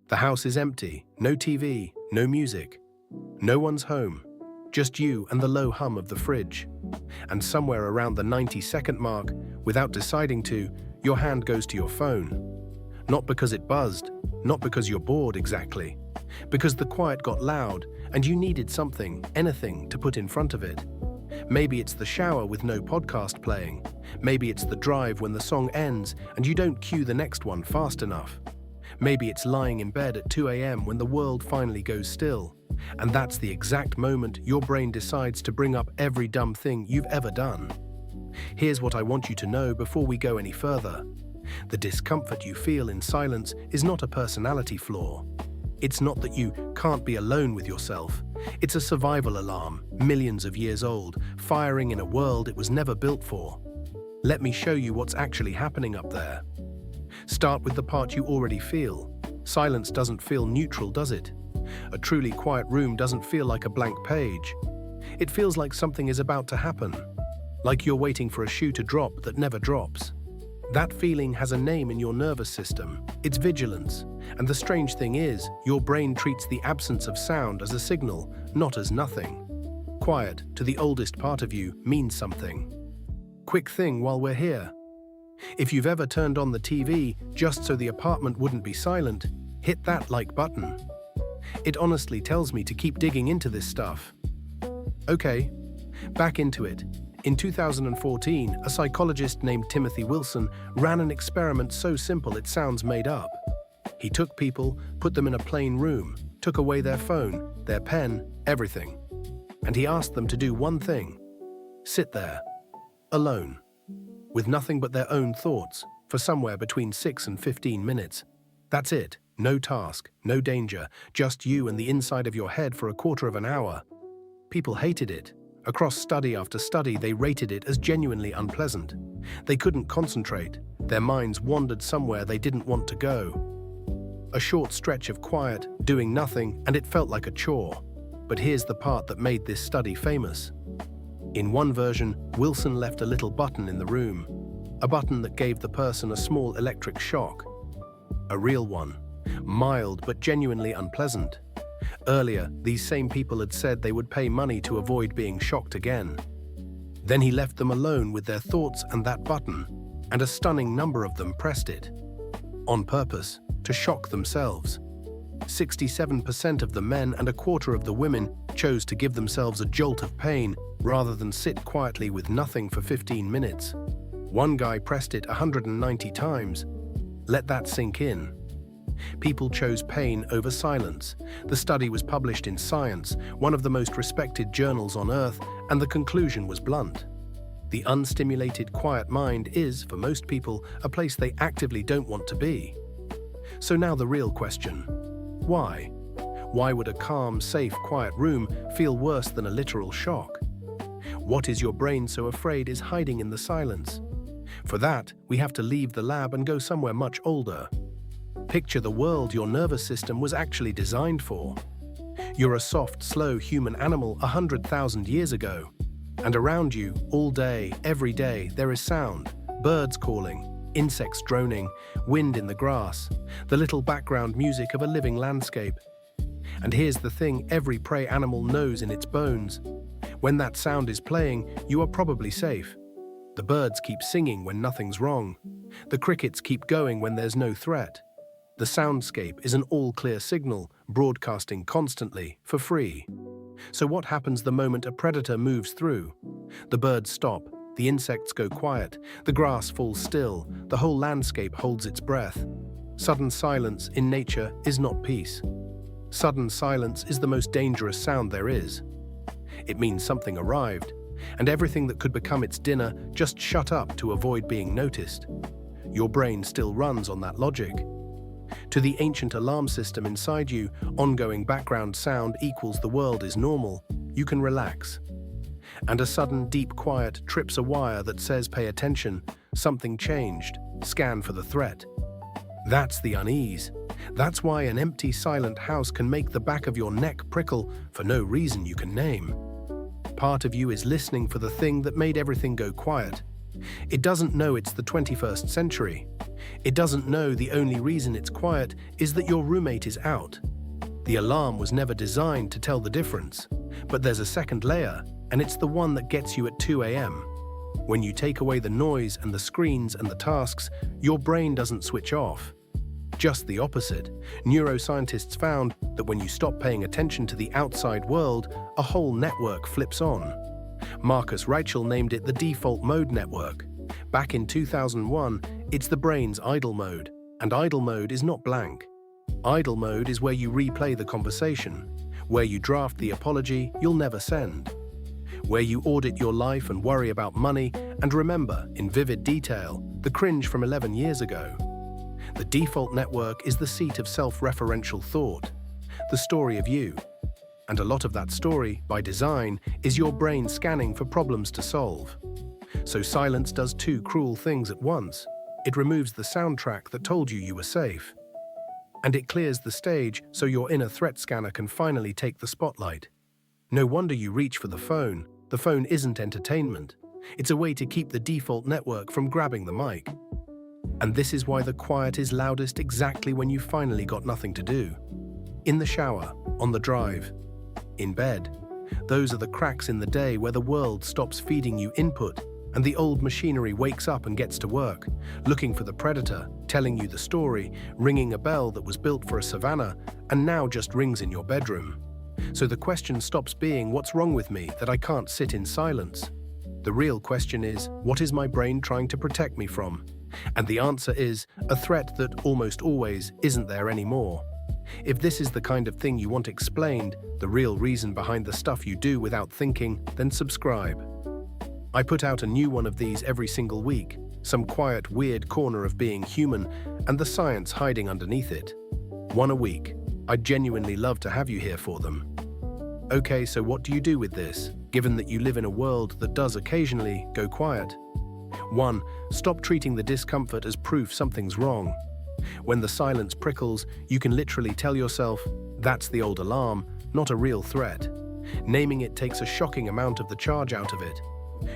The house is empty, no TV, no music. No one's home, just you and the low hum of the fridge. And somewhere around the 90-second mark, without deciding to, your hand goes to your phone. Not because it buzzed, not because you're bored exactly, because the quiet got loud and you needed something, anything, to put in front of it. Maybe it's the shower with no podcast playing. Maybe it's the drive when the song ends and you don't cue the next one fast enough. Maybe it's lying in bed at 2 a.m. when the world finally goes still. And that's the exact moment your brain decides to bring up every dumb thing you've ever done. Here's what I want you to know before we go any further. The discomfort you feel in silence is not a personality flaw. It's not that you can't be alone with yourself. It's a survival alarm, millions of years old, firing in a world it was never built for. Let me show you what's actually happening up there. Start with the part you already feel. Silence doesn't feel neutral, does it? A truly quiet room doesn't feel like a blank page. It feels like something is about to happen, like you're waiting for a shoe to drop that never drops. That feeling has a name in your nervous system. It's vigilance. And the strange thing is, your brain treats the absence of sound as a signal, not as nothing. Quiet, to the oldest part of you, means something. Quick thing while we're here. If you've ever turned on the TV just so the apartment wouldn't be silent, hit that like button. It honestly tells me to keep digging into this stuff. Okay, back into it. In 2014, a psychologist named Timothy Wilson ran an experiment so simple it sounds made up. He took people, put them in a plain room, took away their phone, their pen, everything. And he asked them to do one thing: sit there, alone, with nothing but their own thoughts, for somewhere between 6 and 15 minutes. That's it. No task, no danger, just you and the inside of your head for a quarter of an hour. People hated it. Across study after study, they rated it as genuinely unpleasant. They couldn't concentrate. Their minds wandered somewhere they didn't want to go. A short stretch of quiet, doing nothing, and it felt like a chore. But here's the part that made this study famous. In one version, Wilson left a little button in the room, a button that gave the person a small electric shock. A real one, mild but genuinely unpleasant. Earlier, these same people had said they would pay money to avoid being shocked again. Then he left them alone with their thoughts and that button, and a stunning number of them pressed it. On purpose, to shock themselves. 67% of the men and a quarter of the women chose to give themselves a jolt of pain rather than sit quietly with nothing for 15 minutes. One guy pressed it 190 times. Let that sink in. People chose pain over silence. The study was published in Science, one of the most respected journals on Earth, and the conclusion was blunt. The unstimulated, quiet mind is, for most people, a place they actively don't want to be. So now the real question: why? Why would a calm, safe, quiet room feel worse than a literal shock? What is your brain so afraid is hiding in the silence? For that, we have to leave the lab and go somewhere much older. Picture the world your nervous system was actually designed for. You're a soft, slow human animal 100,000 years ago. And around you, all day, every day, there is sound. Birds calling, insects droning, wind in the grass, the little background music of a living landscape. And here's the thing every prey animal knows in its bones. When that sound is playing, you are probably safe. The birds keep singing when nothing's wrong. The crickets keep going when there's no threat. The soundscape is an all-clear signal, broadcasting constantly, for free. So what happens the moment a predator moves through? The birds stop, the insects go quiet, the grass falls still, the whole landscape holds its breath. Sudden silence in nature is not peace. Sudden silence is the most dangerous sound there is. It means something arrived, and everything that could become its dinner just shut up to avoid being noticed. Your brain still runs on that logic. To the ancient alarm system inside you, ongoing background sound equals the world is normal. You can relax. And a sudden deep quiet trips a wire that says pay attention, something changed, scan for the threat. That's the unease. That's why an empty, silent house can make the back of your neck prickle for no reason you can name. Part of you is listening for the thing that made everything go quiet. It doesn't know it's the 21st century. It doesn't know the only reason it's quiet is that your roommate is out. The alarm was never designed to tell the difference, but there's a second layer, and it's the one that gets you at 2 a.m. When you take away the noise and the screens and the tasks, your brain doesn't switch off. Just the opposite. Neuroscientists found that when you stop paying attention to the outside world, a whole network flips on. Marcus Reichel named it the default mode network. Back in 2001, it's the brain's idle mode, and idle mode is not blank. Idle mode is where you replay the conversation, where you draft the apology you'll never send, where you audit your life and worry about money and remember, in vivid detail, the cringe from 11 years ago. The default network is the seat of self-referential thought, the story of you. And a lot of that story, by design, is your brain scanning for problems to solve. So silence does two cruel things at once. It removes the soundtrack that told you were safe. And it clears the stage so your inner threat scanner can finally take the spotlight. No wonder you reach for the phone. The phone isn't entertainment. It's a way to keep the default network from grabbing the mic. And this is why the quiet is loudest exactly when you've finally got nothing to do. In the shower, on the drive, in bed. Those are the cracks in the day where the world stops feeding you input and the old machinery wakes up and gets to work, looking for the predator, telling you the story, ringing a bell that was built for a savannah and now just rings in your bedroom. So the question stops being, what's wrong with me that I can't sit in silence? The real question is, what is my brain trying to protect me from? And the answer is, a threat that almost always isn't there anymore. If this is the kind of thing you want explained, the real reason behind the stuff you do without thinking, then subscribe. I put out a new one of these every single week, some quiet, weird corner of being human and the science hiding underneath it. One a week. I'd genuinely love to have you here for them. Okay, so what do you do with this, given that you live in a world that does occasionally go quiet? 1. Stop treating the discomfort as proof something's wrong. When the silence prickles, you can literally tell yourself, that's the old alarm, not a real threat. Naming it takes a shocking amount of the charge out of it.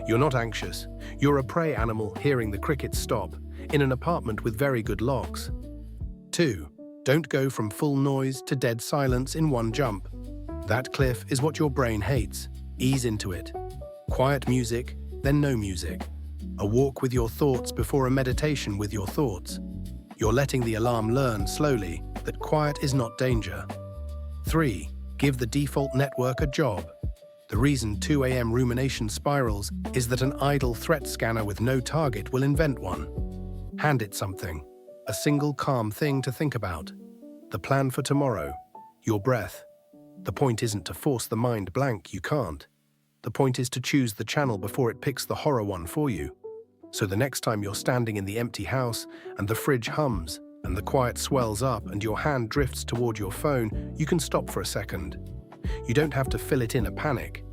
You're not anxious. You're a prey animal hearing the crickets stop, in an apartment with very good locks. 2. Don't go from full noise to dead silence in one jump. That cliff is what your brain hates. Ease into it. Quiet music, then no music. A walk with your thoughts before a meditation with your thoughts. You're letting the alarm learn slowly that quiet is not danger. 3. Give the default network a job. The reason 2 a.m. rumination spirals is that an idle threat scanner with no target will invent one. Hand it something. A single calm thing to think about. The plan for tomorrow. Your breath. The point isn't to force the mind blank, you can't. The point is to choose the channel before it picks the horror one for you. So the next time you're standing in the empty house and the fridge hums and the quiet swells up and your hand drifts toward your phone, you can stop for a second. You don't have to fill it in a panic.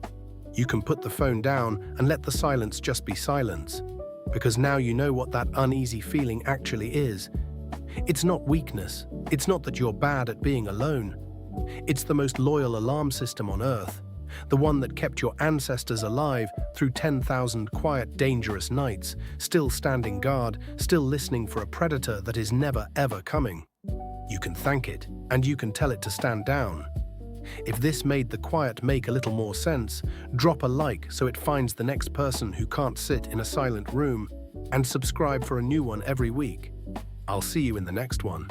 You can put the phone down and let the silence just be silence. Because now you know what that uneasy feeling actually is. It's not weakness. It's not that you're bad at being alone. It's the most loyal alarm system on Earth. The one that kept your ancestors alive through 10,000 quiet, dangerous nights, still standing guard, still listening for a predator that is never, ever coming. You can thank it, and you can tell it to stand down. If this made the quiet make a little more sense, drop a like so it finds the next person who can't sit in a silent room, and subscribe for a new one every week. I'll see you in the next one.